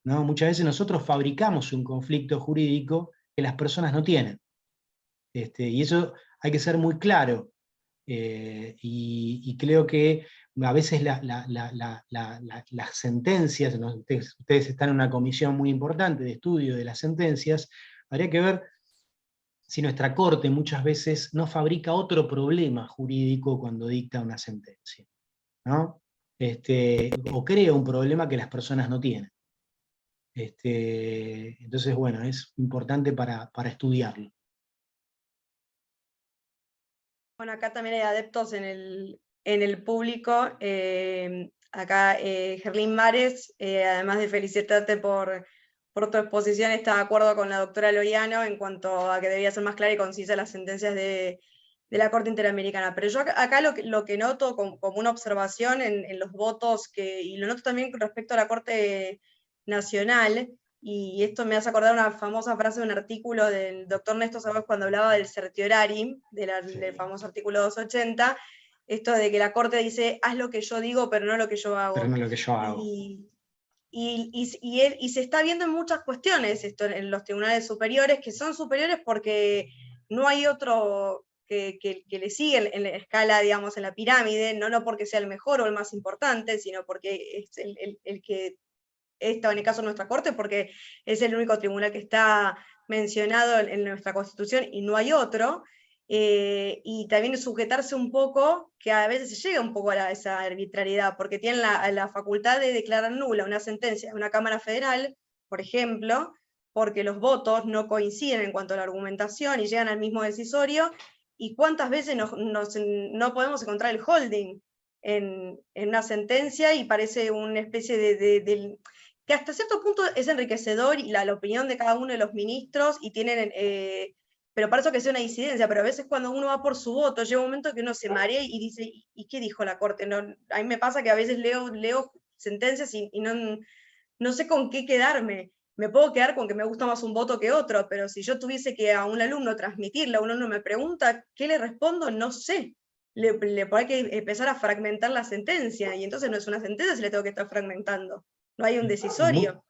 ¿no? Muchas veces nosotros fabricamos un conflicto jurídico que las personas no tienen. Y eso hay que ser muy claro. Y creo que a veces las sentencias, ¿no? Ustedes están en una comisión muy importante de estudio de las sentencias, habría que ver si nuestra Corte muchas veces no fabrica otro problema jurídico cuando dicta una sentencia, ¿no? O crea un problema que las personas no tienen. Entonces, bueno, es importante para estudiarlo. Bueno, acá también hay adeptos en el público. Acá Gerlín Mares, además de felicitarte por tu exposición, está de acuerdo con la doctora Loiano en cuanto a que debería ser más clara y concisa las sentencias de la Corte Interamericana. Pero yo acá lo que noto como una observación en los votos, y lo noto también con respecto a la Corte Nacional, y esto me hace acordar una famosa frase de un artículo del doctor Néstor Sáenz cuando hablaba del certiorari, del famoso artículo 280, esto de que la Corte dice, haz lo que yo digo, pero no lo que yo hago. Pero no lo que yo hago. Y se está viendo en muchas cuestiones esto en los tribunales superiores, que son superiores porque no hay otro que le sigue en la escala, digamos, en la pirámide, no porque sea el mejor o el más importante, sino porque es el que está en el caso de nuestra Corte, porque es el único tribunal que está mencionado en nuestra Constitución y no hay otro. Y también sujetarse un poco, que a veces se llega un poco a esa arbitrariedad, porque tienen la facultad de declarar nula una sentencia de una Cámara Federal, por ejemplo, porque los votos no coinciden en cuanto a la argumentación y llegan al mismo decisorio, y cuántas veces no podemos encontrar el holding en una sentencia y parece una especie de que hasta cierto punto es enriquecedor y la opinión de cada uno de los ministros, y tienen, pero para eso que sea una disidencia, pero a veces cuando uno va por su voto, llega un momento que uno se marea y dice, ¿y qué dijo la Corte? No, a mí me pasa que a veces leo sentencias y no sé con qué quedarme. Me puedo quedar con que me gusta más un voto que otro, pero si yo tuviese que a un alumno transmitirle, a un alumno me pregunta, ¿qué le respondo? No sé. Le hay que empezar a fragmentar la sentencia, y entonces no es una sentencia si le tengo que estar fragmentando. No hay un decisorio.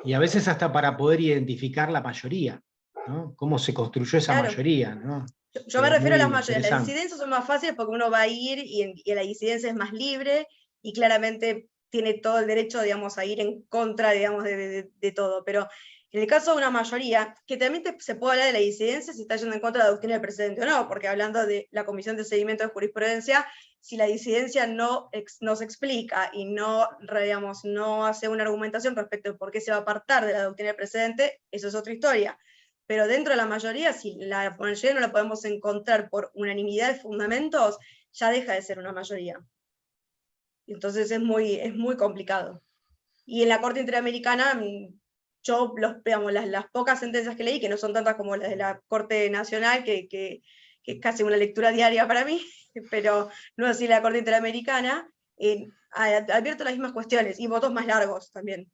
Y a veces hasta para poder identificar la mayoría, ¿no? Cómo se construyó esa Claro. mayoría, ¿no? Yo me refiero a las Muy mayorías. Las interesante. disidencias son más fáciles porque uno va a ir y la disidencia es más libre y claramente tiene todo el derecho, digamos, a ir en contra, digamos, de todo. Pero en el caso de una mayoría, que también se puede hablar de la disidencia si está yendo en contra de la doctrina del precedente o no, porque hablando de la Comisión de Seguimiento de Jurisprudencia, si la disidencia no se explica y no, digamos, no hace una argumentación respecto de por qué se va a apartar de la doctrina del precedente, eso es otra historia. Pero dentro de la mayoría, si la mayoría no la podemos encontrar por unanimidad de fundamentos, ya deja de ser una mayoría. Entonces es muy complicado. Y en la Corte Interamericana, yo digamos, las pocas sentencias que leí, que no son tantas como las de la Corte Nacional, que es casi una lectura diaria para mí, pero no así la Corte Interamericana, advierto las mismas cuestiones, y votos más largos también.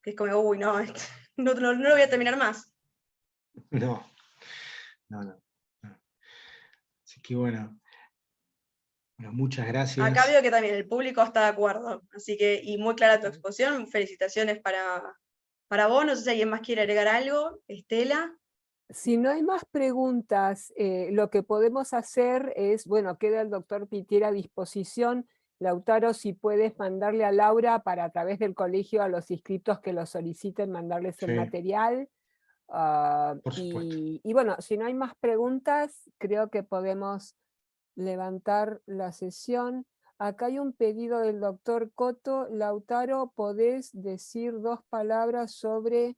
Que es como, uy, no, no lo voy a terminar más. No. Así que bueno, muchas gracias. Acá veo que también el público está de acuerdo, así que, y muy clara tu exposición, felicitaciones para vos, no sé si alguien más quiere agregar algo, Estela. Si no hay más preguntas, lo que podemos hacer es, bueno, queda el doctor Pitier a disposición. Lautaro, si puedes mandarle a Laura para a través del colegio a los inscriptos que lo soliciten, mandarles el Sí. material. Por supuesto. Y bueno, si no hay más preguntas, creo que podemos levantar la sesión. Acá hay un pedido del doctor Coto. Lautaro, ¿podés decir 2 palabras sobre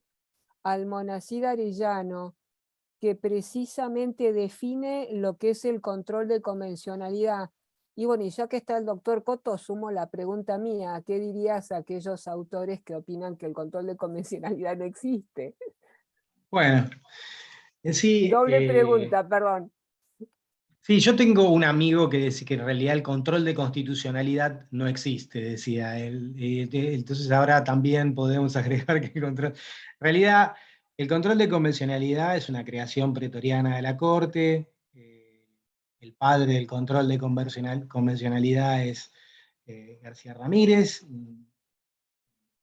Almonacid Arellano, que precisamente define lo que es el control de convencionalidad? Y bueno, y ya que está el doctor Coto, sumo la pregunta mía: ¿qué dirías a aquellos autores que opinan que el control de convencionalidad no existe? Bueno, sí, Doble pregunta, perdón. sí, yo tengo un amigo que dice que en realidad el control de constitucionalidad no existe, decía él. Entonces ahora también podemos agregar que en realidad el control de convencionalidad es una creación pretoriana de la Corte. El padre del control de convencionalidad es García Ramírez,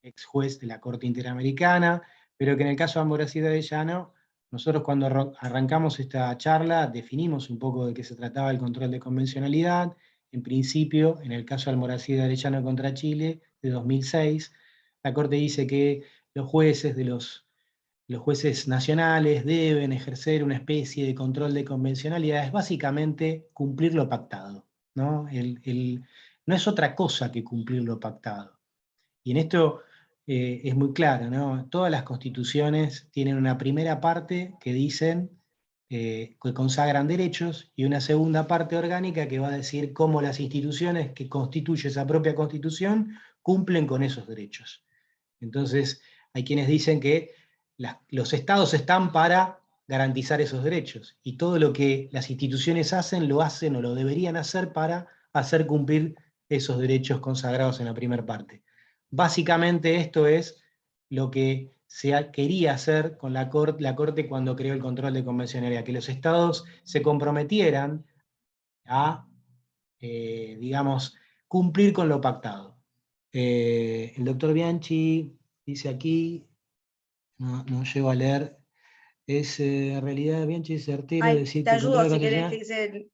ex juez de la Corte Interamericana, pero que en el caso de Almonacid Arellano, nosotros cuando arrancamos esta charla definimos un poco de qué se trataba el control de convencionalidad. En principio, en el caso de Almonacid Arellano contra Chile, de 2006, la Corte dice que los jueces nacionales deben ejercer una especie de control de convencionalidad, es básicamente cumplir lo pactado, ¿no? No es otra cosa que cumplir lo pactado. Y en esto es muy claro, ¿no? Todas las constituciones tienen una primera parte que dicen que consagran derechos y una segunda parte orgánica que va a decir cómo las instituciones que constituye esa propia constitución cumplen con esos derechos. Entonces, hay quienes dicen que los estados están para garantizar esos derechos y todo lo que las instituciones hacen o lo deberían hacer para hacer cumplir esos derechos consagrados en la primera parte. Básicamente esto es lo que se quería hacer con la Corte cuando creó el control de convencionalidad, que los estados se comprometieran a, digamos, cumplir con lo pactado. El doctor Bianchi dice aquí, no llego a leer, es en realidad Bianchi es certero Ay, decir te que el control ayudo de si querés, constitucionalidad... que dice,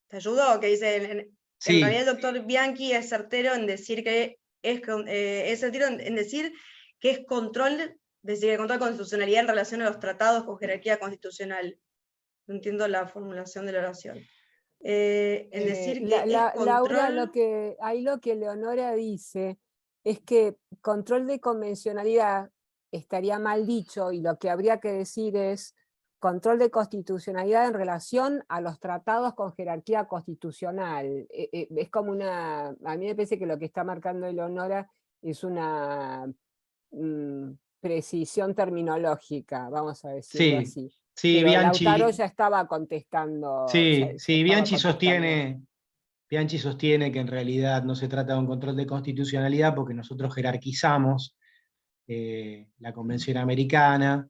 ¿te ayudo? Que dice, en Sí, realidad el doctor Bianchi es certero en decir que es certero en decir que es control, decir, el control de constitucionalidad en relación a los tratados con jerarquía constitucional. No entiendo la formulación de la oración. En decir que es Laura, control... ahí lo que Leonora dice es que control de convencionalidad estaría mal dicho, y lo que habría que decir es control de constitucionalidad en relación a los tratados con jerarquía constitucional. Es como a mí me parece que lo que está marcando Leonora es una precisión terminológica, vamos a decirlo sí, así. sí, Pero Lautaro Bianchi, ya estaba contestando. sí, Ya sí, estaba contestando. Bianchi sostiene que en realidad no se trata de un control de constitucionalidad porque nosotros jerarquizamos la Convención Americana,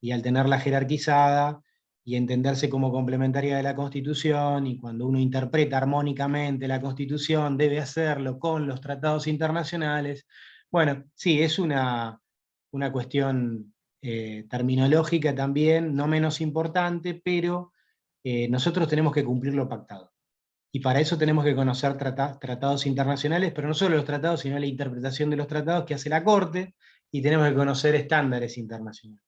y al tenerla jerarquizada y entenderse como complementaria de la Constitución, y cuando uno interpreta armónicamente la Constitución debe hacerlo con los tratados internacionales. Bueno, sí, es una una cuestión terminológica también, no menos importante, pero nosotros tenemos que cumplir lo pactado. Y para eso tenemos que conocer tratados internacionales, pero no solo los tratados, sino la interpretación de los tratados que hace la Corte, y tenemos que conocer estándares internacionales.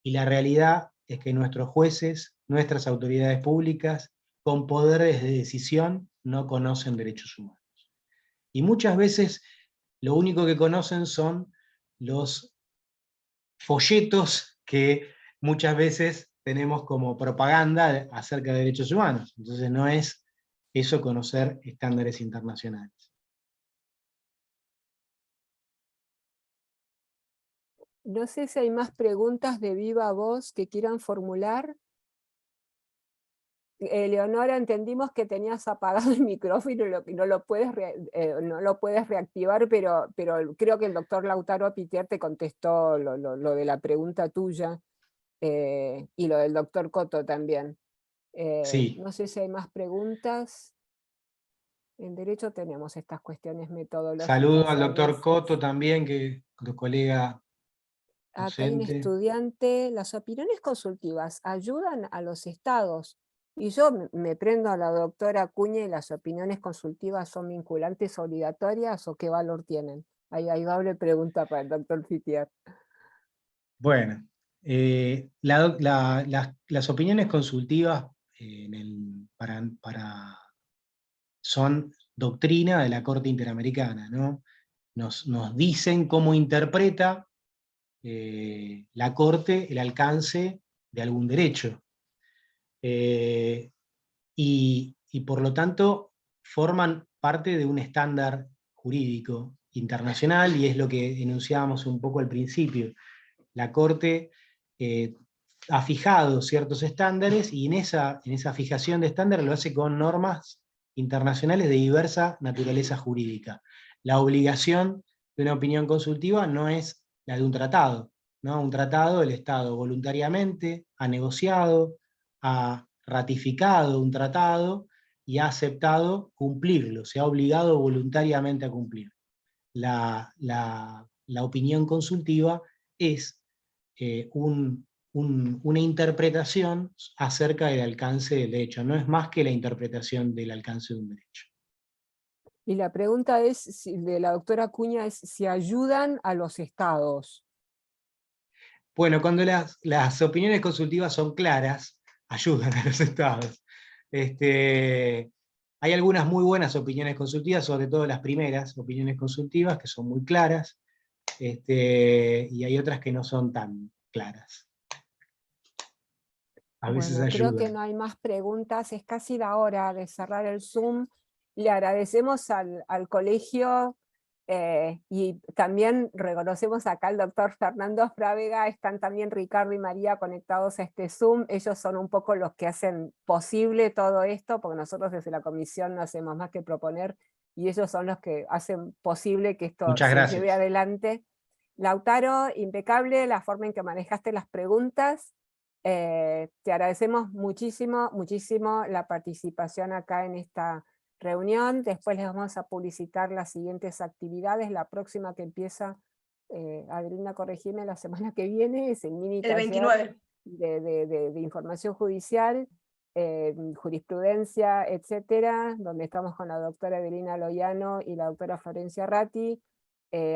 Y la realidad es que nuestros jueces, nuestras autoridades públicas, con poderes de decisión, no conocen derechos humanos. Y muchas veces lo único que conocen son los folletos que muchas veces tenemos como propaganda acerca de derechos humanos. Entonces no es eso conocer estándares internacionales. No sé si hay más preguntas de viva voz que quieran formular. Leonora, entendimos que tenías apagado el micrófono y no lo puedes reactivar, pero creo que el doctor Lautaro Pitier te contestó lo de la pregunta tuya, y lo del doctor Cotto también. Sí. No sé si hay más preguntas. En derecho tenemos estas cuestiones metodológicas. Saludo al a doctor veces. Cotto también, que tu colega Acá hay un docente. estudiante. ¿Las opiniones consultivas ayudan a los estados? Y yo me prendo a la doctora Acuña, y las opiniones consultivas son vinculantes, obligatorias, ¿o qué valor tienen? Hay doble pregunta para el doctor Pitier. Bueno, las opiniones consultivas son doctrina de la Corte Interamericana, ¿no? Nos dicen cómo interpreta la Corte el alcance de algún derecho. Y por lo tanto forman parte de un estándar jurídico internacional, y es lo que enunciábamos un poco al principio. La Corte ha fijado ciertos estándares, y en esa fijación de estándares lo hace con normas internacionales de diversa naturaleza jurídica. La obligación de una opinión consultiva no es la de un tratado, ¿no? Un tratado, el Estado voluntariamente ha negociado, ha ratificado un tratado y ha aceptado cumplirlo, se ha obligado voluntariamente a cumplir. La opinión consultiva es una interpretación acerca del alcance del derecho, no es más que la interpretación del alcance de un derecho. Y la pregunta de la doctora Acuña es si ayudan a los estados. Bueno, cuando las opiniones consultivas son claras, ayudan a los estados. Hay algunas muy buenas opiniones consultivas, sobre todo las primeras opiniones consultivas, que son muy claras, y hay otras que no son tan claras. A veces Bueno, creo que ayudan. no hay más preguntas, es casi la hora de cerrar el Zoom. Le agradecemos al colegio, y también reconocemos acá al doctor Fernando Frávega. Están también Ricardo y María conectados a este Zoom. Ellos son un poco los que hacen posible todo esto, porque nosotros desde la comisión no hacemos más que proponer, y ellos son los que hacen posible que esto Muchas se gracias. lleve adelante. Lautaro, impecable la forma en que manejaste las preguntas. Te agradecemos muchísimo, muchísimo la participación acá en esta reunión. Después les vamos a publicitar las siguientes actividades. La próxima que empieza, Adelina, corregime, la semana que viene, es el mini El taller 29. de información judicial, jurisprudencia, etcétera, donde estamos con la doctora Adelina Loiano y la doctora Florencia Ratti.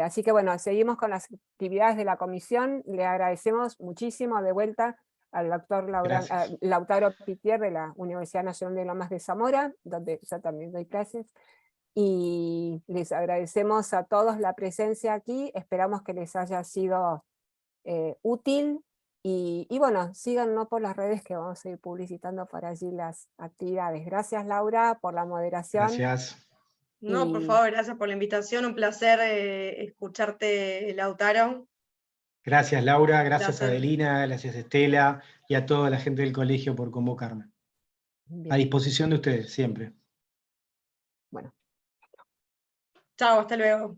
Así que bueno, seguimos con las actividades de la comisión. Le agradecemos muchísimo de vuelta al doctor Lautaro Pitier de la Universidad Nacional de Lomas de Zamora, donde yo también doy clases, y les agradecemos a todos la presencia aquí. Esperamos que les haya sido útil, y bueno, síganos por las redes, que vamos a ir publicitando por allí las actividades. Gracias, Laura, por la moderación. Gracias. No, por favor, gracias por la invitación, un placer escucharte, Lautaro. Gracias, Laura, gracias, Placer. Adelina, gracias, Estela, y a toda la gente del colegio por convocarme. Bien. A disposición de ustedes, siempre. Bueno. Chao, hasta luego.